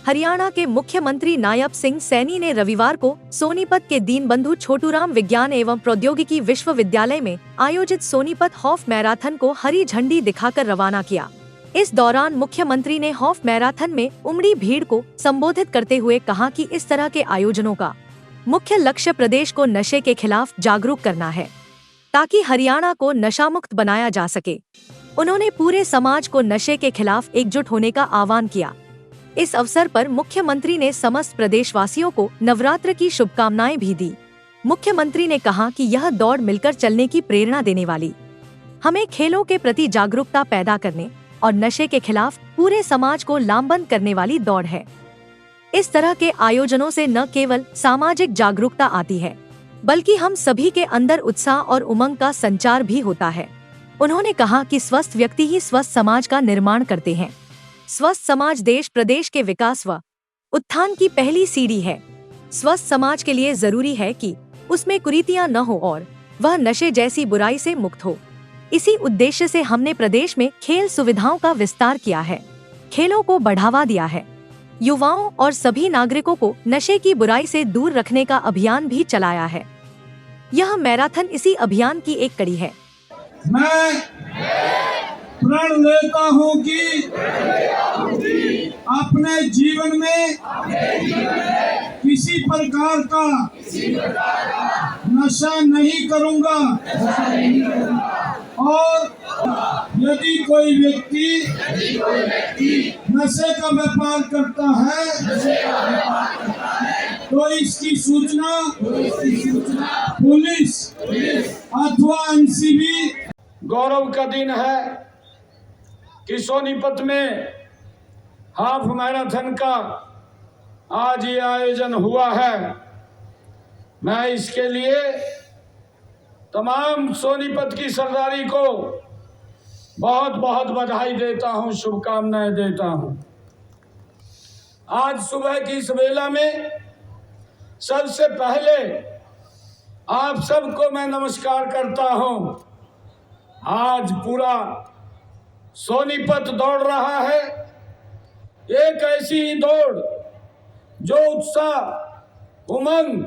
हरियाणा के मुख्यमंत्री नायब सिंह सैनी ने रविवार को सोनीपत के दीनबंधु छोटूराम विज्ञान एवं प्रौद्योगिकी विश्वविद्यालय में आयोजित सोनीपत हाफ मैराथन को हरी झंडी दिखाकर रवाना किया। इस दौरान मुख्यमंत्री ने हाफ मैराथन में उमड़ी भीड़ को संबोधित करते हुए कहा कि इस तरह के आयोजनों का मुख्य लक्ष्य प्रदेश को नशे के खिलाफ जागरूक करना है, ताकि हरियाणा को नशामुक्त बनाया जा सके। उन्होंने पूरे समाज को नशे के खिलाफ एकजुट होने का आह्वान किया। इस अवसर पर मुख्यमंत्री ने समस्त प्रदेशवासियों को नवरात्र की शुभकामनाएं भी दी। मुख्यमंत्री ने कहा कि यह दौड़ मिलकर चलने की प्रेरणा देने वाली, हमें खेलों के प्रति जागरूकता पैदा करने और नशे के खिलाफ पूरे समाज को लामबंद करने वाली दौड़ है। इस तरह के आयोजनों से न केवल सामाजिक जागरूकता आती है, बल्कि हम सभी के अंदर उत्साह और उमंग का संचार भी होता है। उन्होंने कहा कि स्वस्थ व्यक्ति ही स्वस्थ समाज का निर्माण करते हैं। स्वस्थ समाज देश प्रदेश के विकास व उत्थान की पहली सीढ़ी है। स्वस्थ समाज के लिए जरूरी है कि उसमें कुरीतियां न हो और वह नशे जैसी बुराई से मुक्त हो। इसी उद्देश्य से हमने प्रदेश में खेल सुविधाओं का विस्तार किया है, खेलों को बढ़ावा दिया है, युवाओं और सभी नागरिकों को नशे की बुराई से दूर रखने का अभियान भी चलाया है। यह मैराथन इसी अभियान की एक कड़ी है। मैं प्रण लेता हूं कि अपने जीवन में किसी प्रकार का नशा नहीं करूंगा और यदि कोई व्यक्ति नशे का व्यापार करता है तो इसकी सूचना पुलिस अथवा एनसीबी। गौरव का दिन है कि सोनीपत में हाफ मैराथन का आज ये आयोजन हुआ है। मैं इसके लिए तमाम सोनीपत की सरदारी को बहुत बहुत बधाई देता हूं, शुभकामनाएं देता हूं। आज सुबह की इस वेला में सबसे पहले आप सबको मैं नमस्कार करता हूं। आज पूरा सोनीपत दौड़ रहा है, एक ऐसी ही दौड़ जो उत्साह, उमंग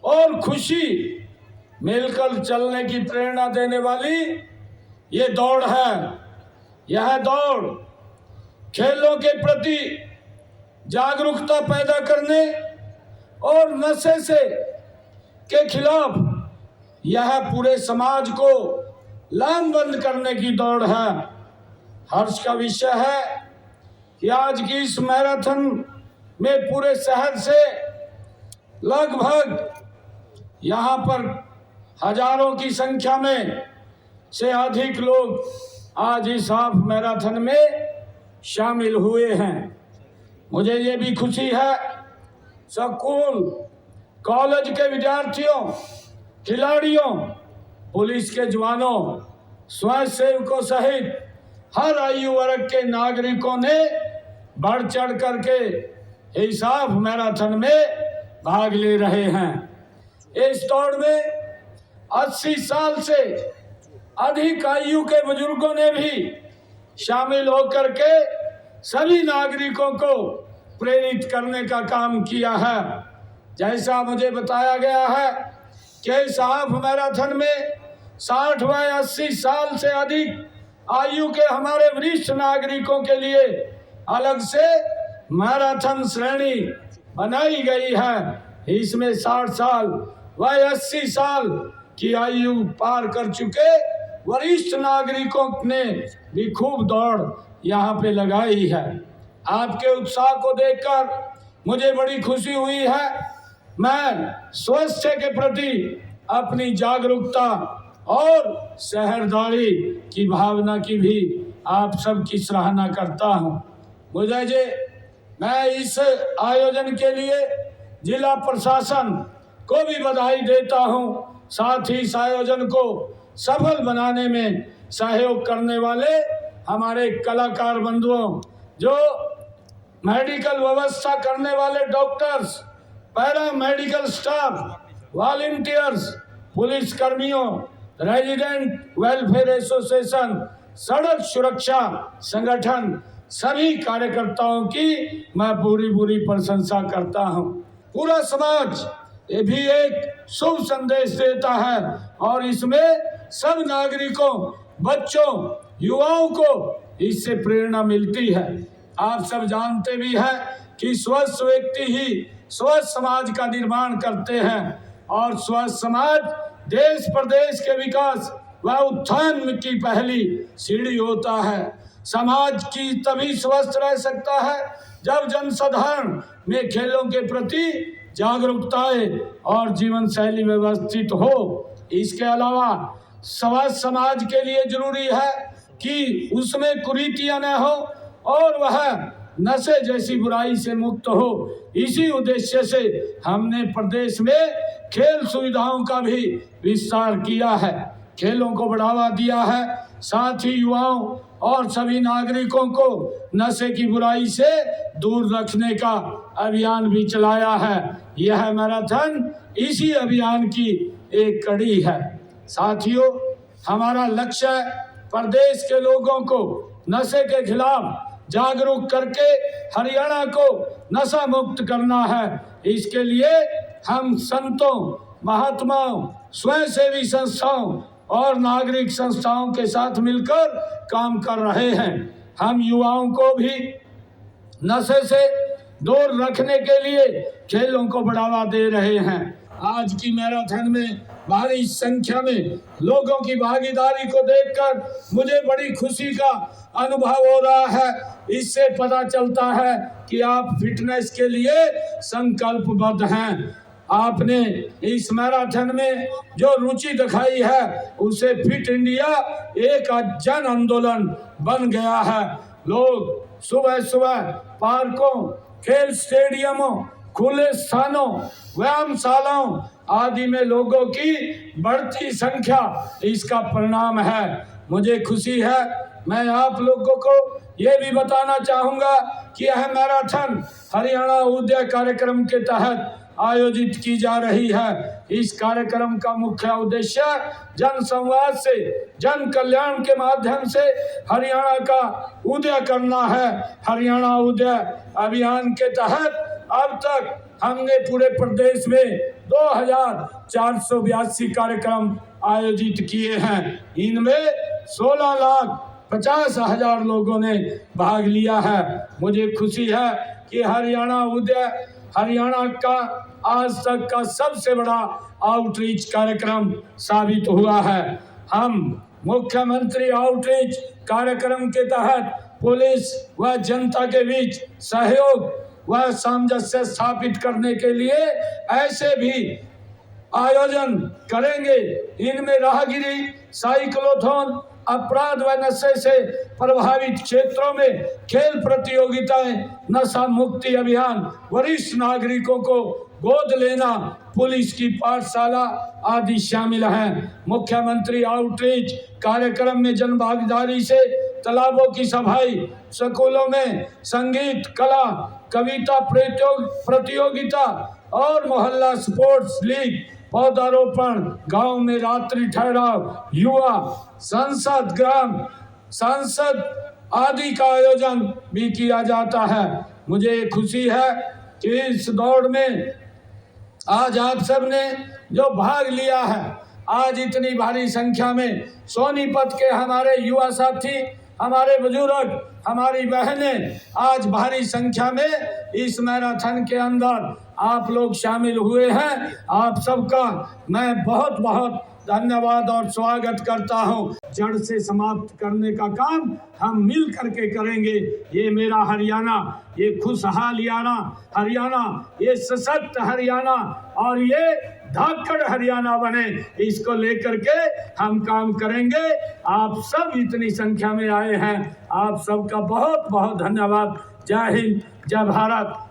और खुशी मिलकर चलने की प्रेरणा देने वाली ये दौड़ है। यह दौड़ खेलों के प्रति जागरूकता पैदा करने और नशे से के खिलाफ यह पूरे समाज को लामबंद करने की दौड़ है। हर्ष का विषय है कि आज की इस मैराथन में पूरे शहर से लगभग यहाँ पर हजारों की संख्या में से अधिक लोग आज इस हाफ मैराथन में शामिल हुए हैं। मुझे ये भी खुशी है स्कूल कॉलेज के विद्यार्थियों, खिलाड़ियों, पुलिस के जवानों, स्वयंसेवकों सहित हर आयु वर्ग के नागरिकों ने बढ़ चढ़ करके इस हाफ मैराथन में भाग ले रहे हैं। इस दौड़ में 80 साल से अधिक आयु के बुजुर्गों ने भी शामिल होकर के सभी नागरिकों को प्रेरित करने का काम किया है। जैसा मुझे बताया गया है कि इस हाफ मैराथन में 60 व 80 साल से अधिक आयु के हमारे वरिष्ठ नागरिकों के लिए अलग से मैराथन श्रेणी बनाई गई है। इसमें 60 साल व 80 साल की आयु पार कर चुके वरिष्ठ नागरिकों ने भी खूब दौड़ यहाँ पे लगाई है। आपके उत्साह को देखकर मुझे बड़ी खुशी हुई है। मैं स्वास्थ्य के प्रति अपनी जागरूकता और सहरदारी की भावना की भी आप सबकी सराहना करता हूँ। मैं इस आयोजन के लिए जिला प्रशासन को भी बधाई देता हूँ, साथ ही इस आयोजन को सफल बनाने में सहयोग करने वाले हमारे कलाकार बंधुओं, जो मेडिकल व्यवस्था करने वाले doctors, para medical staff, volunteers, police कर्मियों, रेजिडेंट वेलफेयर एसोसिएशन, सड़क सुरक्षा संगठन सभी कार्यकर्ताओं की मैं पूरी प्रशंसा करता हूं। पूरा समाज ये भी एक शुभ संदेश देता है और इसमें सब नागरिकों, बच्चों, युवाओं को इससे प्रेरणा मिलती है। आप सब जानते भी हैं कि स्वस्थ व्यक्ति ही स्वस्थ समाज का निर्माण करते हैं और स्वस्थ समाज देश प्रदेश के विकास व उत्थान की पहली सीढ़ी होता है। समाज की तभी स्वस्थ रह सकता है जब जनसाधारण में खेलों के प्रति जागरूकता और जीवन शैली व्यवस्थित हो। इसके अलावा स्वस्थ समाज के लिए जरूरी है कि उसमें कुरीतियां न हो और वह नशे जैसी बुराई से मुक्त हो। इसी उद्देश्य से हमने प्रदेश में खेल सुविधाओं का भी विस्तार किया है, खेलों को बढ़ावा दिया है, साथ ही युवाओं और सभी नागरिकों को नशे की बुराई से दूर रखने का अभियान भी चलाया है। यह मैराथन इसी अभियान की एक कड़ी है। साथियों, हमारा लक्ष्य प्रदेश के लोगों को नशे के खिलाफ जागरूक करके हरियाणा को नशा मुक्त करना है। इसके लिए हम संतों, महात्माओं, स्वयंसेवी संस्थाओं और नागरिक संस्थाओं के साथ मिलकर काम कर रहे हैं। हम युवाओं को भी नशे से दूर रखने के लिए खेलों को बढ़ावा दे रहे हैं। आज की मैराथन में भारी संख्या में लोगों की भागीदारी को देखकर मुझे बड़ी खुशी का अनुभव हो रहा है। इससे पता चलता है कि आप फिटनेस के लिए संकल्पबद्ध हैं। आपने इस मैराथन में जो रुचि दिखाई है उसे फिट इंडिया एक जन आंदोलन बन गया है। लोग सुबह सुबह पार्कों, खेल स्टेडियमों, खुले स्थानों, व्यायामशालाओं आदि में लोगों की बढ़ती संख्या इसका परिणाम है। मुझे खुशी है। मैं आप लोगों को ये भी बताना चाहूँगा कि यह मैराथन हरियाणा उदय कार्यक्रम के तहत आयोजित की जा रही है। इस कार्यक्रम का मुख्य उद्देश्य जन संवाद से, जन कल्याण के माध्यम से हरियाणा का उदय करना है। हरियाणा उदय अभियान के तहत अब तक हमने पूरे प्रदेश में 2482 कार्यक्रम आयोजित किए हैं। इनमें 16,50,000 लोगों ने भाग लिया है। मुझे खुशी है कि हरियाणा उदय हरियाणा का आज तक का सबसे बड़ा आउटरीच कार्यक्रम साबित हुआ है। हम मुख्यमंत्री आउटरीच कार्यक्रम के तहत पुलिस व जनता के बीच सहयोग व सामंजस्य स्थापित करने के लिए ऐसे भी आयोजन करेंगे। इनमें राहगिरी, साइक्लोथॉन, अपराध व नशे से प्रभावित क्षेत्रों में खेल प्रतियोगिताएं, नशा मुक्ति अभियान, वरिष्ठ नागरिकों को गोद लेना, पुलिस की पाठशाला आदि शामिल हैं। मुख्यमंत्री आउटरीच कार्यक्रम में जन भागीदारी से तालाबों की सफाई, स्कूलों में संगीत, कला, कविता प्रतियोगिता और मोहल्ला स्पोर्ट्स लीग, पौधारोपण, गांव में रात्रि ठहराव, युवा संसद, ग्राम संसद आदि का आयोजन भी किया जाता है। मुझे खुशी है कि इस दौड़ में आज आप सब ने जो भाग लिया है, आज इतनी भारी संख्या में सोनीपत के हमारे युवा साथी, हमारे बुजुर्ग, हमारी बहनें आज भारी संख्या में इस मैराथन के अंदर आप लोग शामिल हुए हैं। आप सबका मैं बहुत बहुत धन्यवाद और स्वागत करता हूं। जड़ से समाप्त करने का काम हम मिल करके करेंगे। ये मेरा हरियाणा, ये खुशहाल हरियाणा, ये सशक्त हरियाणा और ये धाकड़ हरियाणा बने, इसको लेकर के हम काम करेंगे। आप सब इतनी संख्या में आए हैं, आप सबका बहुत बहुत धन्यवाद। जय हिंद, जय भारत।